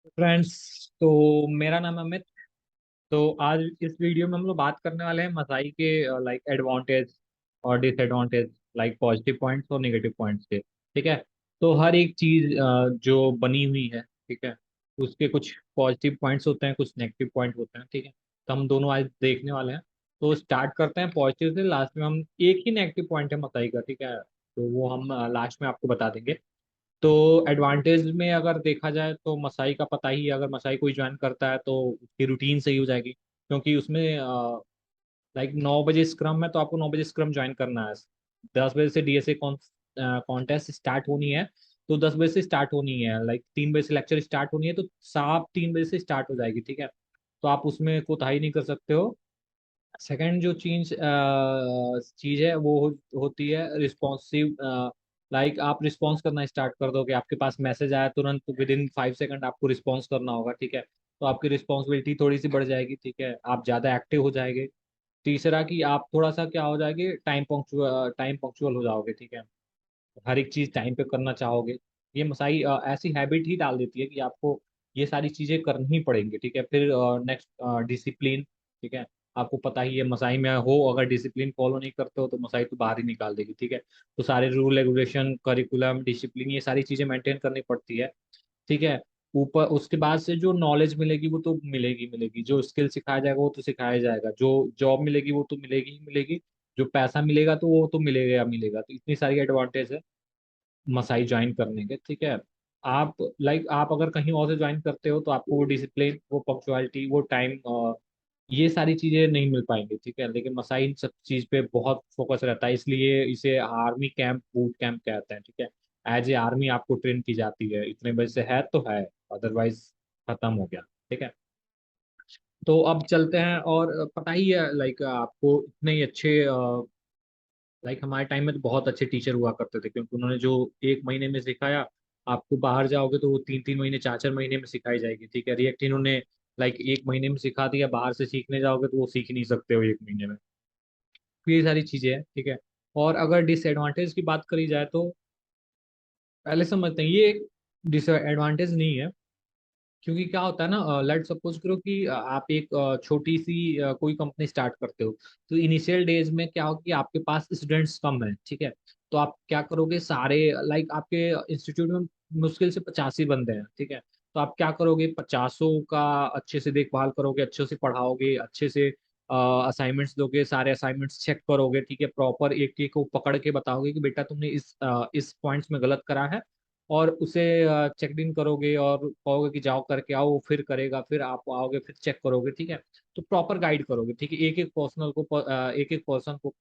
Friends, तो मेरा नाम है अमित। तो आज इस वीडियो में हम लोग बात करने वाले हैं मसाई के लाइक एडवांटेज और डिसएडवांटेज, लाइक पॉजिटिव पॉइंट्स और नेगेटिव पॉइंट्स के। ठीक है। तो हर एक चीज जो बनी हुई है, ठीक है, उसके कुछ पॉजिटिव पॉइंट्स होते हैं, कुछ नेगेटिव पॉइंट होते हैं। ठीक है। तो हम दोनों आज देखने वाले हैं। तो स्टार्ट करते हैं पॉजिटिव से, लास्ट में हम एक ही नेगेटिव पॉइंट है मसाई का, ठीक है, तो वो हम लास्ट में आपको बता देंगे। तो एडवांटेज में अगर देखा जाए तो मसाई का पता ही है, अगर मसाई कोई ज्वाइन करता है तो उसकी रूटीन सही हो जाएगी, क्योंकि उसमें लाइक 9 बजे स्क्रम है, तो आपको 9 बजे स्क्रम ज्वाइन करना है। 10 बजे से डीएसए कॉन्टेस्ट स्टार्ट होनी है, तो 10 बजे से स्टार्ट होनी है। लाइक 3 बजे से लेक्चर स्टार्ट होनी है, तो साफ 3 बजे से स्टार्ट हो जाएगी। ठीक है। तो आप उसमें कोताही नहीं कर सकते हो। सेकंड जो चीज है वो होती है रिस्पॉन्सिव। लाइक आप रिस्पॉन्स करना स्टार्ट कर दोगे, आपके पास मैसेज आया तुरंत विद इन 5 सेकंड आपको रिस्पॉन्स करना होगा। ठीक है। तो आपकी रिस्पॉन्सिबिलिटी थोड़ी सी बढ़ जाएगी। ठीक है। आप ज्यादा एक्टिव हो जाएंगे। तीसरा कि आप थोड़ा सा क्या हो जाएंगे, टाइम पंक्चुअल हो जाओगे। ठीक है। हर एक चीज टाइम पे करना चाहोगे। ये मसाई ऐसी हैबिट ही डाल देती है कि आपको ये सारी चीजें करनी ही पड़ेंगी। ठीक है। फिर नेक्स्ट, डिसिप्लिन। ठीक है। आपको पता ही है मसाई में हो, अगर डिसिप्लिन फॉलो नहीं करते हो तो मसाई तो बाहर ही निकाल देगी। ठीक है। तो सारे रूल रेगुलेशन, करिकुलम, डिसिप्लिन, ये सारी चीजें मेंटेन करनी पड़ती है। ठीक है। ऊपर उसके बाद से जो नॉलेज मिलेगी वो तो मिलेगी मिलेगी, जो स्किल सिखाया जाएगा वो तो सिखाया जाएगा, जो जॉब मिलेगी वो तो मिलेगी ही मिलेगी, जो पैसा मिलेगा तो वो तो मिलेगा मिलेगा। तो इतनी सारी एडवांटेज है मसाई ज्वाइन करने के। ठीक है। आप लाइक आप अगर कहीं और से ज्वाइन करते हो तो आपको वो डिसिप्लिन, वो पंक्चुअलिटी, वो टाइम, ये सारी चीजें नहीं मिल पाएंगी। ठीक है। लेकिन मसाई इन सब चीज पे बहुत फोकस रहता है, इसलिए इसे आर्मी कैंप, बूट कैंप कहते हैं। ठीक है। एज ए आर्मी आपको ट्रेन की जाती है, इतने बजे से है तो है, अदरवाइज खत्म हो गया। ठीक है। तो अब चलते हैं, और पता ही है लाइक आपको इतने ही अच्छे, लाइक हमारे टाइम में तो बहुत अच्छे टीचर हुआ करते थे, क्योंकि उन्होंने जो 1 महीने में सिखाया, आपको बाहर जाओगे तो वो 3 3 महीने, 4 4 महीने में सिखाई जाएगी। ठीक है। रिएक्ट इन्होंने लाइक 1 महीने में सिखा दिया, बाहर से सीखने जाओगे तो वो सीख नहीं सकते हो 1 महीने में। तो ये सारी चीजें हैं। ठीक है। और अगर डिसएडवांटेज की बात करी जाए तो पहले समझते हैं ये एक डिसएडवांटेज नहीं है। क्योंकि क्या होता है ना, लेट सपोज करो कि आप एक छोटी सी कोई कंपनी स्टार्ट करते हो, तो इनिशियल डेज में क्या हो कि आपके पास स्टूडेंट्स कम है। ठीक है। तो आप क्या करोगे, सारे लाइक आपके इंस्टीट्यूट में मुश्किल से 85 बंदे हैं। ठीक है। तो आप क्या करोगे, 50 का अच्छे से देखभाल करोगे, अच्छे से पढ़ाओगे, अच्छे से असाइनमेंट्स दोगे, सारे असाइनमेंट्स चेक करोगे। ठीक है। प्रॉपर एक एक को पकड़ के बताओगे कि बेटा तुमने इस पॉइंट्स में गलत करा है, और उसे चेक इन करोगे और कहोगे कि जाओ करके आओ, वो फिर करेगा, फिर आप आओगे, फिर चेक करोगे। ठीक है। तो प्रॉपर गाइड करोगे। ठीक है। एक एक पर्सन को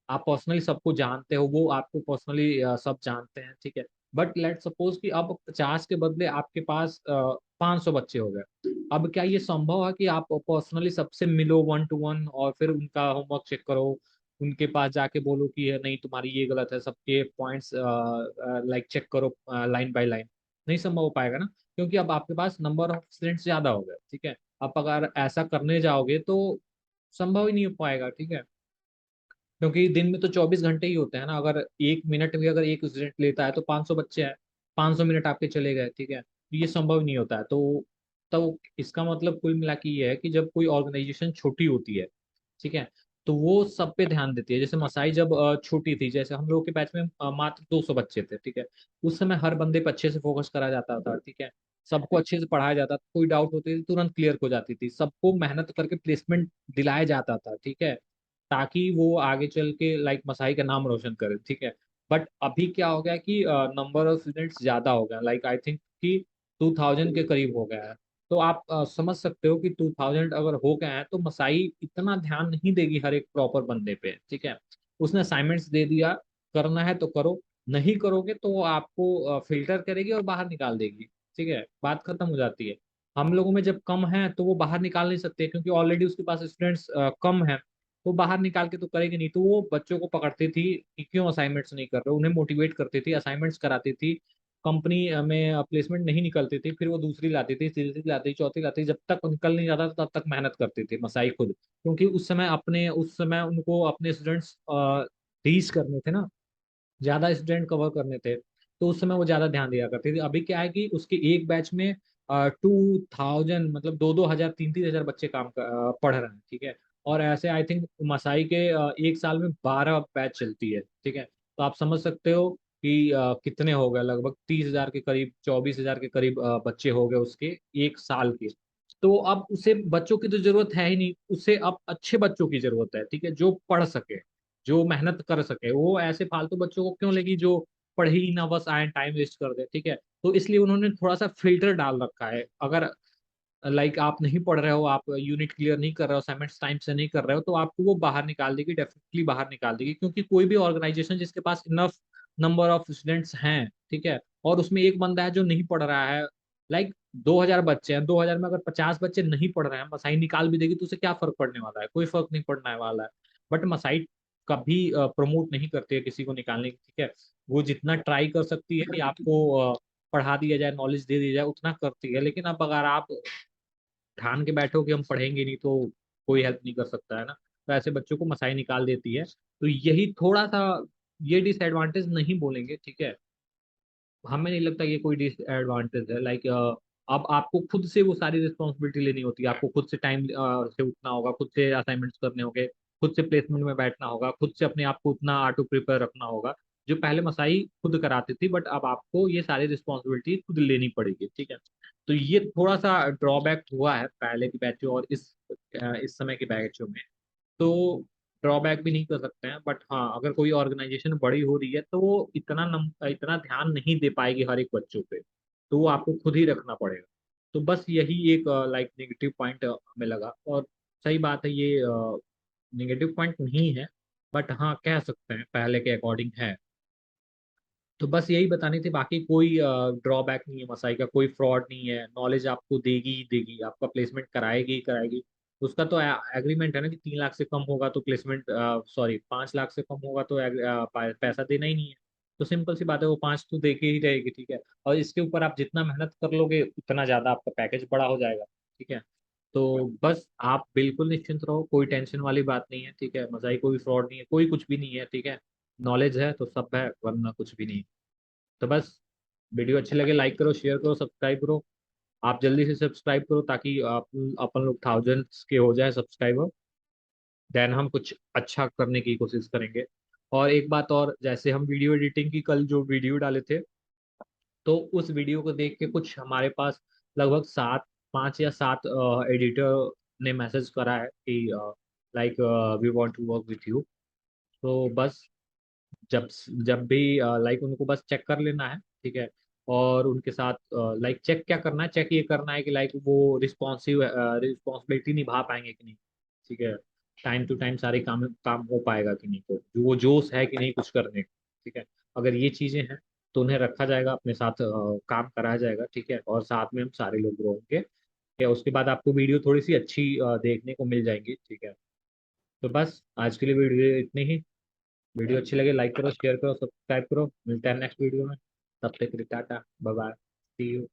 आप पर्सनली सबको जानते हो, वो आपको पर्सनली सब जानते हैं। ठीक है। बट लेट सपोज कि अब 50 के बदले आपके पास 500 बच्चे हो गए। अब क्या ये संभव है कि आप पर्सनली सबसे मिलो 1 to 1 और फिर उनका होमवर्क चेक करो, उनके पास जाके बोलो कि ये नहीं तुम्हारी ये गलत है, सबके पॉइंट्स लाइक चेक करो लाइन बाय लाइन? नहीं संभव हो पाएगा ना, क्योंकि अब आपके पास नंबर ऑफ स्टूडेंट्स ज्यादा हो गए। ठीक है। अब अगर ऐसा करने जाओगे तो संभव ही नहीं हो पाएगा। ठीक है। क्योंकि दिन में तो 24 घंटे ही होते हैं ना, अगर 1 मिनट भी अगर एक स्टूडेंट लेता है तो 500 बच्चे हैं, 500 मिनट आपके चले गए। ठीक है। तो ये संभव नहीं होता है। तो इसका मतलब कुल मिला के ये है कि जब कोई ऑर्गेनाइजेशन छोटी होती है, ठीक है, तो वो सब पे ध्यान देती है। जैसे मसाई जब छोटी थी, जैसे हम लोगों के बैच में मात्र 200 बच्चे थे। ठीक है। उस समय हर बंदे पे अच्छे से फोकस करा जाता था। ठीक है। सबको अच्छे से पढ़ाया जाता था, कोई डाउट होती थी तुरंत क्लियर हो जाती थी, सबको मेहनत करके प्लेसमेंट दिलाया जाता था। ठीक है। ताकि वो आगे चल के लाइक मसाई का नाम रोशन करे। ठीक है। बट अभी क्या हो गया कि नंबर ऑफ स्टूडेंट्स ज्यादा हो गया, लाइक आई थिंक कि 2000 के करीब हो गया है। तो आप समझ सकते हो कि 2000 अगर हो गए हैं तो मसाई इतना ध्यान नहीं देगी हर एक प्रॉपर बंदे पे। ठीक है। उसने असाइनमेंट्स दे दिया, करना है तो करो, नहीं करोगे तो वो आपको फिल्टर करेगी और बाहर निकाल देगी। ठीक है। बात खत्म हो जाती है। हम लोगों में जब कम है तो वो बाहर निकाल नहीं सकते, क्योंकि ऑलरेडी उसके पास स्टूडेंट्स कम है। वो बाहर निकाल के तो करेगी नहीं, तो वो बच्चों को पकड़ती थी कि क्यों असाइनमेंट्स नहीं कर रहे हो, उन्हें मोटिवेट करती थी, असाइनमेंट्स कराती थी। कंपनी में प्लेसमेंट नहीं निकलती थी, फिर वो दूसरी लाती थी, तीसरी लाती, चौथी लाती, जब तक निकल नहीं जाता तब तक मेहनत करती थी मसाई खुद, क्योंकि उस समय उनको अपने स्टूडेंट्स रीच करने थे ना, ज्यादा स्टूडेंट कवर करने थे, तो उस समय वो ज्यादा ध्यान दिया करती थी। अभी क्या है कि उसके एक बैच में 2000 मतलब 2-2 हजार 3-3 हजार बच्चे पढ़ रहे हैं, ठीक है। और ऐसे आई थिंक मसाई के एक साल में 12 बैच चलती है, ठीक है। तो आप समझ सकते हो कि कितने हो गए, लगभग 30 हजार के करीब, 24 हजार के करीब बच्चे हो गए उसके एक साल के। तो अब उसे बच्चों की तो जरूरत है ही नहीं, उसे अब अच्छे बच्चों की जरूरत है, ठीक है, जो पढ़ सके, जो मेहनत कर सके। वो ऐसे फालतू बच्चों को क्यों लेगी जो पढ़ ही ना, बस आए टाइम वेस्ट कर दे, ठीक है। तो इसलिए उन्होंने थोड़ा सा फिल्टर डाल रखा है। अगर आप नहीं पढ़ रहे हो, आप यूनिट क्लियर नहीं कर रहे हो, असाइनमेंट्स टाइम से नहीं कर रहे हो, तो आपको वो बाहर निकाल देगी, डेफिनेटली बाहर निकाल देगी। क्योंकि कोई भी ऑर्गेनाइजेशन जिसके पास इनफ नंबर ऑफ स्टूडेंट्स हैं, ठीक है, और उसमें एक बंदा है जो नहीं पढ़ रहा है, 2000 बच्चे हैं, 2000 में अगर 50 बच्चे नहीं पढ़ रहे हैं, मसाई निकाल भी देगी तो उसे क्या फर्क पड़ने वाला है? कोई फर्क नहीं पड़ने वाला है। बट मसाई कभी प्रमोट नहीं करती है किसी को निकालने की, ठीक है। वो जितना ट्राई कर सकती है कि आपको पढ़ा दिया जाए, नॉलेज दे दी जाए, उतना करती है। लेकिन अब अगर आप ठान के बैठो कि हम पढ़ेंगे नहीं, तो कोई हेल्प नहीं कर सकता है ना। तो ऐसे बच्चों को मसाई निकाल देती है। तो यही थोड़ा सा, ये डिसएडवांटेज नहीं बोलेंगे, ठीक है। हमें नहीं लगता ये कोई डिसएडवांटेज है। अब आपको खुद से वो सारी रिस्पॉन्सिबिलिटी लेनी होती है, आपको खुद से टाइम से उठना होगा, खुद से असाइनमेंट्स करने होंगे, खुद से प्लेसमेंट में बैठना होगा, खुद से अपने आप को उतना ऑटो प्रिपेयर रखना होगा, जो पहले मसाई खुद कराती थी। बट अब आपको ये सारी रिस्पॉन्सिबिलिटी खुद लेनी पड़ेगी, ठीक है। तो ये थोड़ा सा ड्रॉबैक हुआ है पहले की बैचों और इस समय के बैचों में। तो ड्रॉबैक भी नहीं कर सकते हैं। बट हाँ, अगर कोई ऑर्गेनाइजेशन बड़ी हो रही है तो वो इतना ध्यान नहीं दे पाएगी हर एक बच्चों पे, तो वो आपको खुद ही रखना पड़ेगा। तो बस यही एक नेगेटिव पॉइंट हमें लगा। और सही बात है, ये नेगेटिव पॉइंट नहीं है, बट हाँ कह सकते हैं पहले के अकॉर्डिंग है। तो बस यही बतानी थी, बाकी कोई ड्रॉबैक नहीं है मसाई का, कोई फ्रॉड नहीं है, नॉलेज आपको देगी ही देगी, आपका प्लेसमेंट कराएगी ही कराएगी। उसका तो एग्रीमेंट है ना कि 3 लाख से कम होगा तो प्लेसमेंट, सॉरी 5 लाख से कम होगा तो पैसा देना ही नहीं है। तो सिंपल सी बात है, वो 5 तो दे के ही रहेगी, ठीक है। और इसके ऊपर आप जितना मेहनत कर लोगे उतना ज्यादा आपका पैकेज बड़ा हो जाएगा, ठीक है। तो बस आप बिल्कुल निश्चिंत रहो, कोई टेंशन वाली बात नहीं है, ठीक है। मसाई कोई फ्रॉड नहीं है, कोई कुछ भी नहीं है, ठीक है। नॉलेज है तो सब है, वरना कुछ भी नहीं। तो बस, वीडियो अच्छी लगे लाइक करो, शेयर करो, सब्सक्राइब करो। आप जल्दी से सब्सक्राइब करो ताकि आप अपन लोग थाउजेंड्स के हो जाए सब्सक्राइबर। देन हम कुछ अच्छा करने की कोशिश करेंगे। और एक बात और, जैसे हम वीडियो एडिटिंग की कल जो वीडियो डाले थे, तो उस वीडियो को देख के कुछ हमारे पास लगभग 5 या 7 एडिटर ने मैसेज करा है कि we want to work with you. तो बस, जब जब भी उनको बस चेक कर लेना है, ठीक है। और उनके साथ चेक क्या करना है, चेक ये करना है कि वो रिस्पॉन्सिबिलिटी निभा पाएंगे कि नहीं, ठीक है। टाइम टू टाइम सारे काम काम हो पाएगा कि नहीं, तो वो जोश है कि नहीं कुछ करने का, ठीक है। अगर ये चीजें हैं तो उन्हें रखा जाएगा अपने साथ, काम कराया जाएगा, ठीक है। और साथ में हम सारे लोग ग्रो होंगे, ठीक है। उसके बाद आपको वीडियो थोड़ी सी अच्छी देखने को मिल जाएंगी, ठीक है। तो बस आज के लिए वीडियो इतनी ही। वीडियो अच्छी लगे लाइक करो, शेयर करो, सब्सक्राइब करो। मिलते हैं नेक्स्ट वीडियो में। तब तक के लिए tata, bye bye, see you.